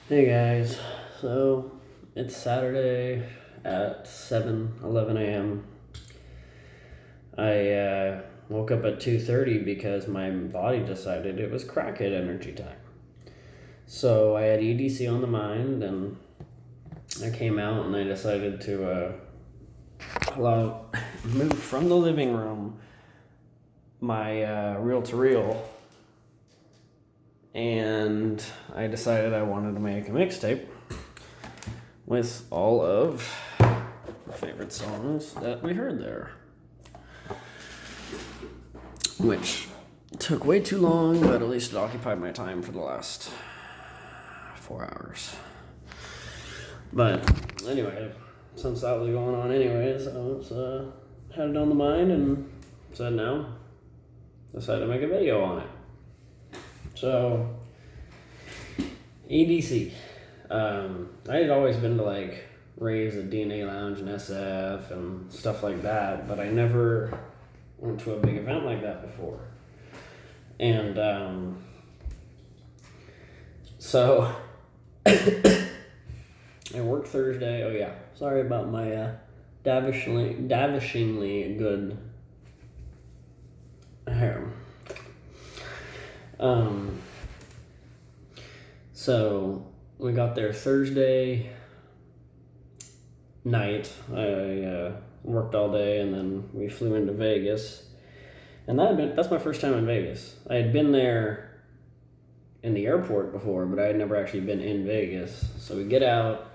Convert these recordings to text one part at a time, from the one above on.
Hey guys, so it's Saturday at 7:11 a.m. I woke up at 2:30 because my body decided it was crackhead energy time. So I had EDC on the mind and I came out and I decided to move from the living room my reel-to-reel, and I decided I wanted to make a mixtape with all of my favorite songs that we heard there, which took way too long, but at least it occupied my time for the last 4 hours. But anyway, since that was going on anyways, I was had it on the mind and said no. Decided to make a video on it. So, EDC. I had always been to like raves at DNA Lounge and SF and stuff like that, but I never went to a big event like that before. And so I worked Thursday. Oh yeah, sorry about my davishingly good hair. So we got there Thursday night. I worked all day and then we flew into Vegas. And that's my first time in Vegas. I had been there in the airport before, but I had never actually been in Vegas. So we get out.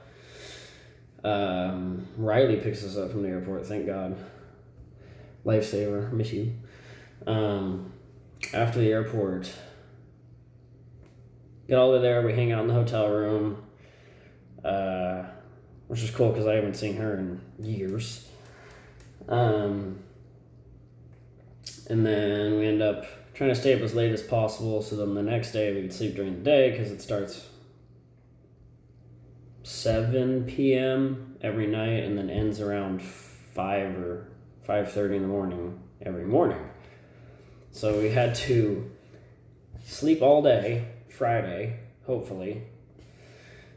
Riley picks us up from the airport, thank God. Lifesaver, miss you. After the airport, get all the way there, we hang out in the hotel room, which is cool because I haven't seen her in years. And then we end up trying to stay up as late as possible so then the next day we could sleep during the day because it starts 7 p.m. every night and then ends around 5 or 5:30 in the morning every morning. So we had to sleep all day Friday, hopefully.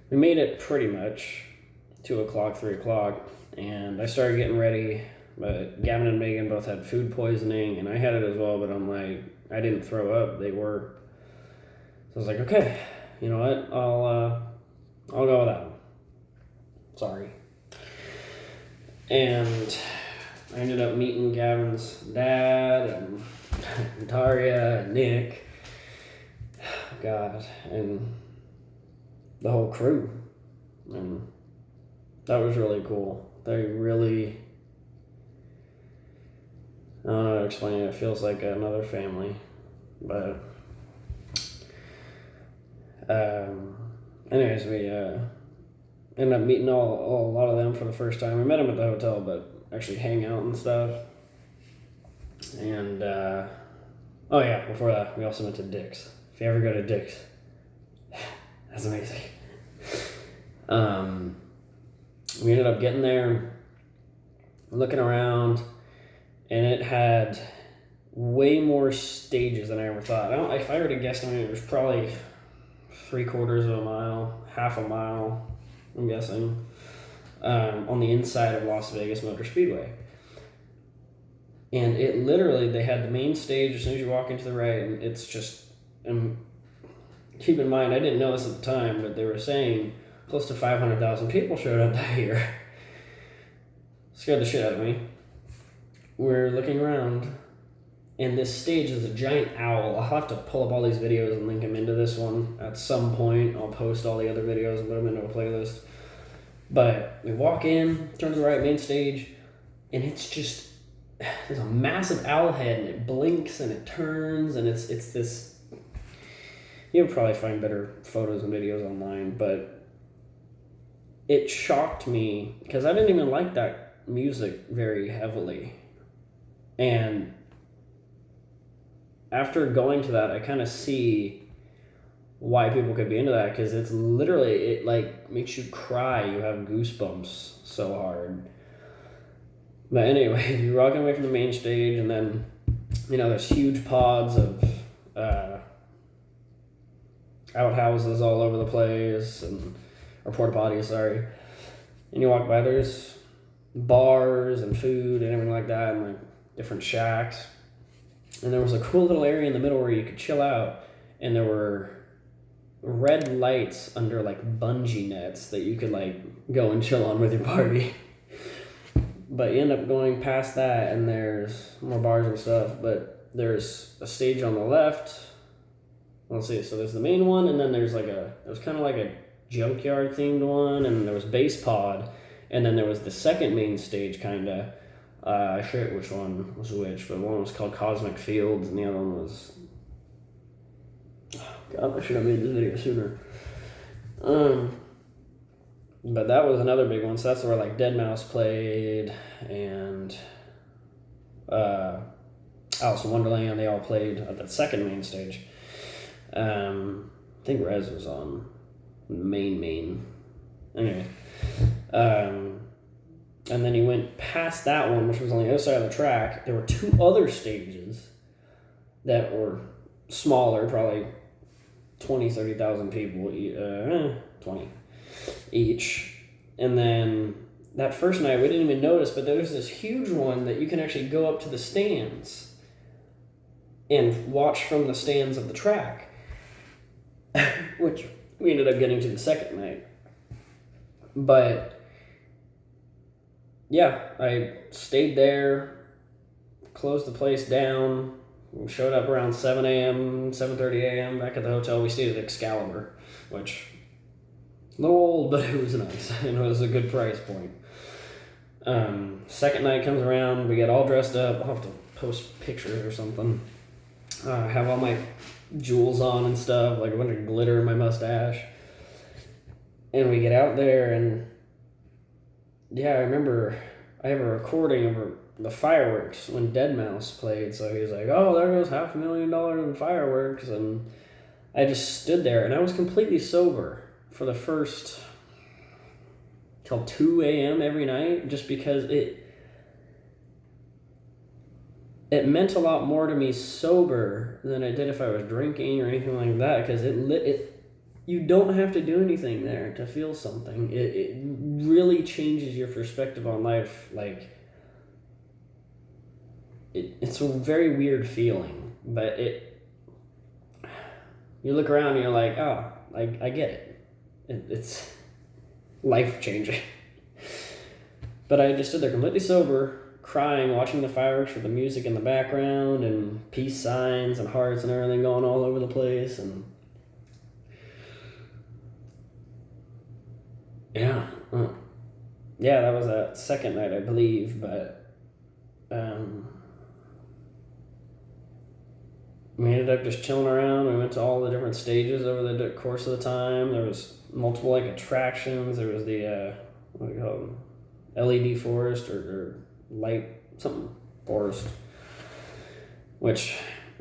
We made it pretty much 2 o'clock, 3 o'clock, and I started getting ready, but Gavin and Megan both had food poisoning, and I had it as well, but I'm like, I didn't throw up, they were. So I was like, okay, you know what, I'll go with that one. Sorry. And I ended up meeting Gavin's dad and Daria and Nick. God, and the whole crew. And that was really cool. They really, I don't know how to explain it. It feels like another family. But, anyways, we ended up meeting a lot of them for the first time. We met them at the hotel, but actually hang out and stuff. And, oh yeah, before that, we also went to Dick's. If you ever go to Dick's, that's amazing. We ended up getting there, looking around, and it had way more stages than I ever thought. If I were to guess, it was probably 3/4 of a mile, half a mile, I'm guessing, on the inside of Las Vegas Motor Speedway. And it literally, they had the main stage as soon as you walk into the right, and it's just, and keep in mind, I didn't know this at the time, but they were saying close to 500,000 people showed up that year. Scared the shit out of me. We're looking around, and this stage is a giant owl. I'll have to pull up all these videos and link them into this one at some point. I'll post all the other videos and put them into a playlist. But we walk in, turn to the right, main stage, and it's just, there's a massive owl head, and it blinks and it turns, and it's this. You'll probably find better photos and videos online, but it shocked me because I didn't even like that music very heavily. And after going to that, I kind of see why people could be into that, because it's literally, it like makes you cry. You have goosebumps so hard. But anyway, you're walking away from the main stage, and then, you know, there's huge pods of outhouses all over the place, or porta potties, sorry. And you walk by, there's bars and food and everything like that, and like different shacks. And there was a cool little area in the middle where you could chill out, and there were red lights under like bungee nets that you could like go and chill on with your party. But you end up going past that, and there's more bars and stuff, but there's a stage on the left. Let's see, so there's the main one, and then there's kind of like a junkyard themed one, and there was Bass Pod, and then there was the second main stage, kind of. I forget which one was which, but one was called Cosmic Fields, and the other one was... Oh, God, I should have made this video sooner. But that was another big one, so that's where, like, deadmau5 played, and Alice in Wonderland, they all played at that second main stage. I think Rez was on main. Anyway. And then he went past that one, which was on the other side of the track. There were two other stages that were smaller, probably 20, 30,000 people, 20 each. And then that first night, we didn't even notice, but there was this huge one that you can actually go up to the stands and watch from the stands of the track, which we ended up getting to the second night. But yeah, I stayed there, closed the place down, we showed up around 7 a.m., 7:30 a.m. back at the hotel. We stayed at Excalibur, which, a little old, but it was nice, and it was a good price point. Second night comes around, we get all dressed up. I'll have to post pictures or something. Have all my jewels on and stuff, like a bunch of glitter in my mustache. And we get out there, and yeah, I remember I have a recording of the fireworks when deadmau5 played. So he was like, "Oh, there goes $500,000 in fireworks," and I just stood there, and I was completely sober for the first till 2 a.m. every night, just because it meant a lot more to me sober than it did if I was drinking or anything like that, because you don't have to do anything there to feel something. It really changes your perspective on life. Like, it's a very weird feeling, but you look around and you're like, oh, I get it. It's life-changing. But I just stood there completely sober, crying, watching the fireworks with the music in the background and peace signs and hearts and everything going all over the place. And yeah, that was that second night, I believe. But we ended up just chilling around. We went to all the different stages over the course of the time. There was multiple like attractions. There was the what do you call them? LED forest or light something forest, which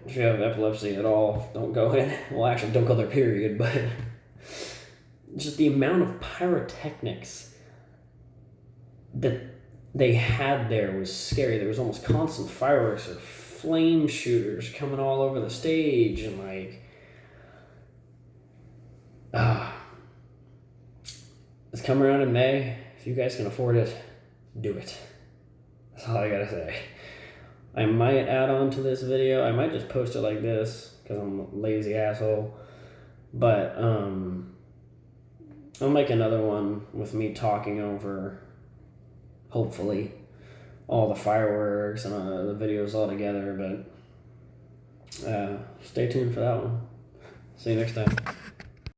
if you have epilepsy at all, don't go in. Well, actually, don't go there, period. But just the amount of pyrotechnics that they had there was scary. There was almost constant fireworks or flame shooters coming all over the stage, and like, it's coming around in May. If you guys can afford it, do it. That's all I gotta say. I might add on to this video. I might just post it like this because I'm a lazy asshole. But I'll make another one with me talking over, hopefully, all the fireworks and the videos all together. But stay tuned for that one. See you next time.